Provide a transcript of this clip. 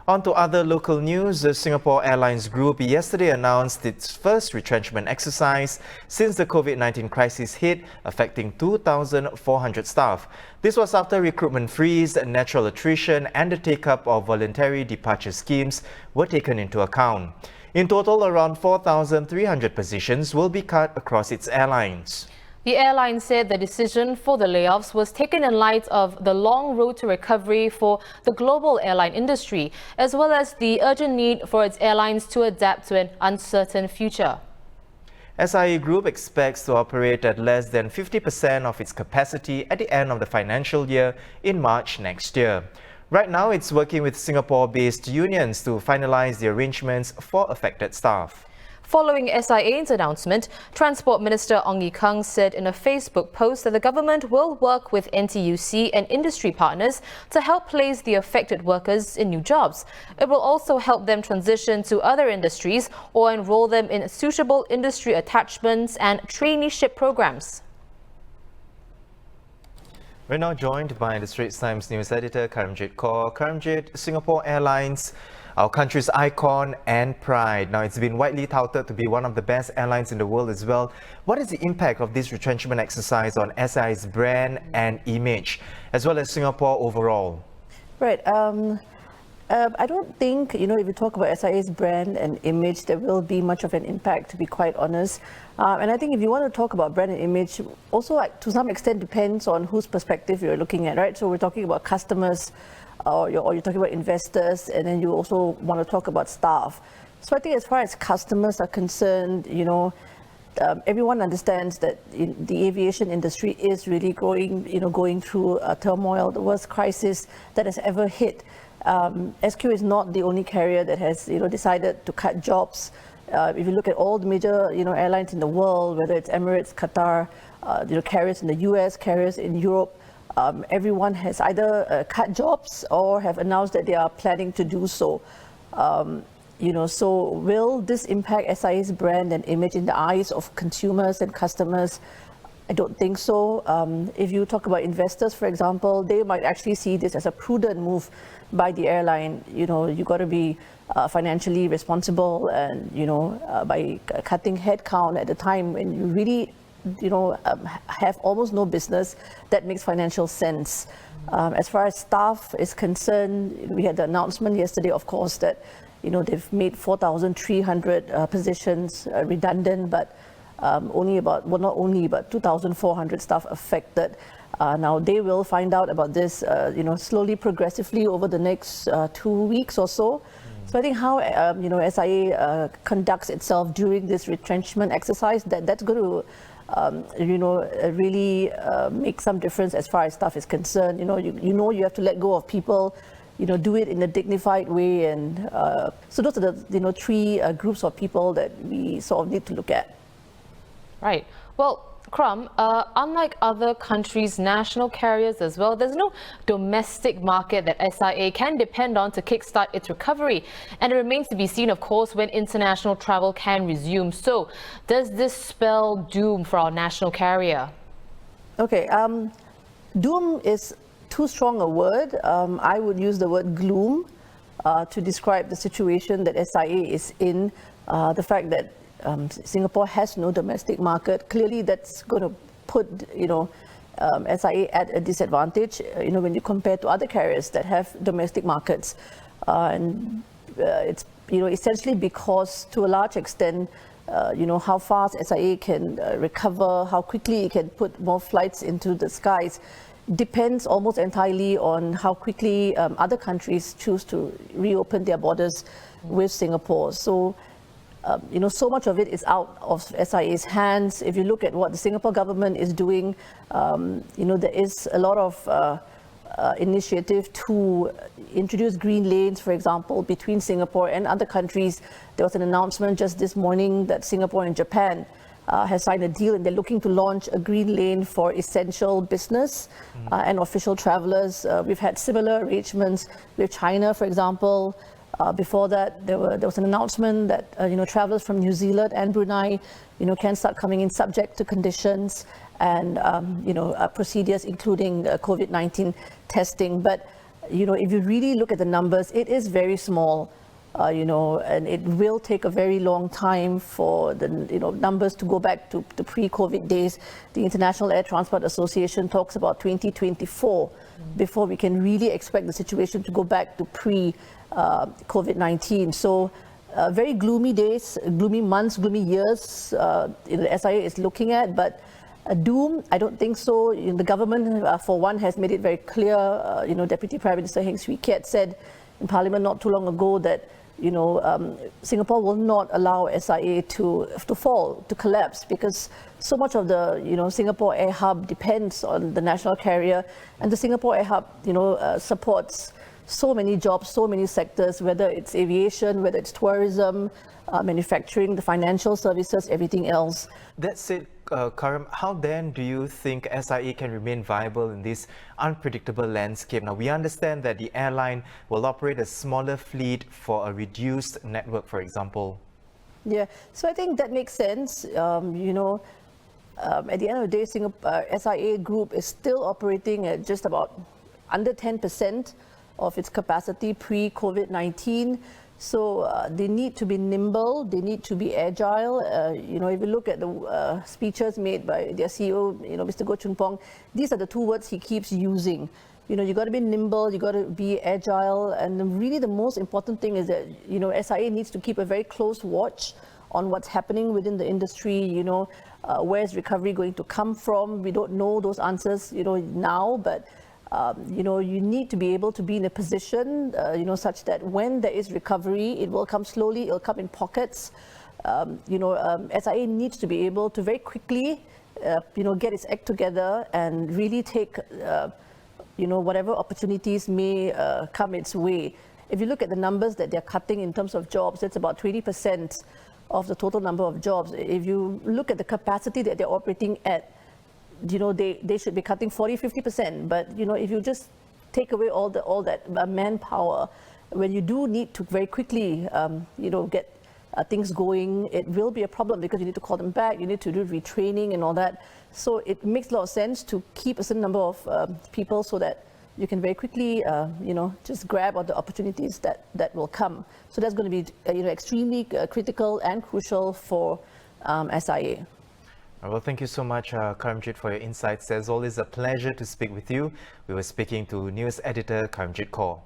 On to other local news, the Singapore Airlines Group yesterday announced its first retrenchment exercise since the COVID-19 crisis hit, affecting 2,400 staff. This was after recruitment freeze, natural attrition and the take-up of voluntary departure schemes were taken into account. In total, around 4,300 positions will be cut across its airlines. The airline said the decision for the layoffs was taken in light of the long road to recovery for the global airline industry, as well as the urgent need for its airlines to adapt to an uncertain future. SIA Group expects to operate at less than 50% of its capacity at the end of the financial year in March next year. Right now, it's working with Singapore-based unions to finalize the arrangements for affected staff. Following SIA's announcement, Transport Minister Ong Ye Kung said in a Facebook post that the government will work with NTUC and industry partners to help place the affected workers in new jobs. It will also help them transition to other industries or enroll them in suitable industry attachments and traineeship programs. We're now joined by the Straits Times news editor Karamjit Kaur. Karamjit, Singapore Airlines, our country's icon and pride. Now, it's been widely touted to be one of the best airlines in the world as well. What is the impact of this retrenchment exercise on SIA's brand and image, as well as Singapore overall? Right. I don't think, if you talk about SIA's brand and image, there will be much of an impact, to be quite honest. And I think if you want to talk about brand and image, also to some extent depends on whose perspective you're looking at, right? So we're talking about customers, or you're talking about investors, and then you also want to talk about staff. So I think as far as customers are concerned, everyone understands that the aviation industry is really going through a turmoil, the worst crisis that has ever hit. SQ is not the only carrier that has decided to cut jobs. If you look at all the major airlines in the world, whether it's Emirates, Qatar, carriers in the US, carriers in Europe, everyone has either cut jobs or have announced that they are planning to do so. So will this impact SIA's brand and image in the eyes of consumers and customers? I don't think so. If you talk about investors, for example, they might actually see this as a prudent move by the airline. You got to be financially responsible, and by cutting headcount at a time when you really have almost no business, that makes financial sense. As far as staff is concerned, we had the announcement yesterday, of course, that they've made 4,300 positions redundant, but not only, but 2,400 staff affected. Now they will find out about this, slowly, progressively over the next 2 weeks or so. So I think how SIA conducts itself during this retrenchment exercise, that's going to really make some difference as far as staff is concerned. You have to let go of people, do it in a dignified way, and so those are the three groups of people that we sort of need to look at. Right. Well, Kram, unlike other countries' national carriers as well, there's no domestic market that SIA can depend on to kickstart its recovery. And it remains to be seen, of course, when international travel can resume. So, does this spell doom for our national carrier? Okay, doom is too strong a word. I would use the word gloom to describe the situation that SIA is in. The fact that Singapore has no domestic market, clearly that's going to put SIA at a disadvantage when you compare to other carriers that have domestic markets, and it's essentially because, to a large extent, how fast SIA can recover, how quickly it can put more flights into the skies, depends almost entirely on how quickly other countries choose to reopen their borders with Singapore. So so much of it is out of SIA's hands. If you look at what the Singapore government is doing, there is a lot of initiative to introduce green lanes, for example, between Singapore and other countries. There was an announcement just this morning that Singapore and Japan has signed a deal, and they're looking to launch a green lane for essential business and official travelers. We've had similar arrangements with China, for example. Before that, there was an announcement that travelers from New Zealand and Brunei, can start coming in subject to conditions and procedures, including COVID-19 testing. But if you really look at the numbers, it is very small. And it will take a very long time for the numbers to go back to the pre-COVID days. The International Air Transport Association talks about 2024 before we can really expect the situation to go back to pre-COVID-19. So very gloomy days, gloomy months, gloomy years the SIA is looking at, but doom, I don't think so. The government, for one, has made it very clear. Deputy Prime Minister Heng Swee Keat said in Parliament not too long ago that Singapore will not allow SIA to fall, to collapse, because so much of the Singapore Air Hub depends on the national carrier, and the Singapore Air Hub supports so many jobs, so many sectors, whether it's aviation, whether it's tourism, manufacturing, the financial services, everything else. That said, Karam, how then do you think SIA can remain viable in this unpredictable landscape? Now, we understand that the airline will operate a smaller fleet for a reduced network, for example. Yeah, so I think that makes sense. At the end of the day, SIA Group is still operating at just about under 10% of its capacity pre-COVID-19. So they need to be nimble, they need to be agile. If you look at the speeches made by their CEO, Mr. Goh Choon Pong, these are the two words he keeps using. You got to be nimble, you got to be agile, and really the most important thing is that SIA needs to keep a very close watch on what's happening within the industry. Where's recovery going to come from? We don't know those answers, now, but you need to be able to be in a position, such that when there is recovery, it will come slowly, it will come in pockets. SIA needs to be able to very quickly, get its act together and really take, whatever opportunities may come its way. If you look at the numbers that they're cutting in terms of jobs, that's about 20% of the total number of jobs. If you look at the capacity that they're operating at, they should be cutting 40-50%. But if you just take away all that manpower, when you do need to very quickly get things going, it will be a problem because you need to call them back, you need to do retraining and all that. So it makes a lot of sense to keep a certain number of people so that you can very quickly just grab all the opportunities that will come. So that's going to be extremely critical and crucial for SIA. Well, thank you so much, Karamjit, for your insights. It's always a pleasure to speak with you. We were speaking to news editor Karamjit Kaur.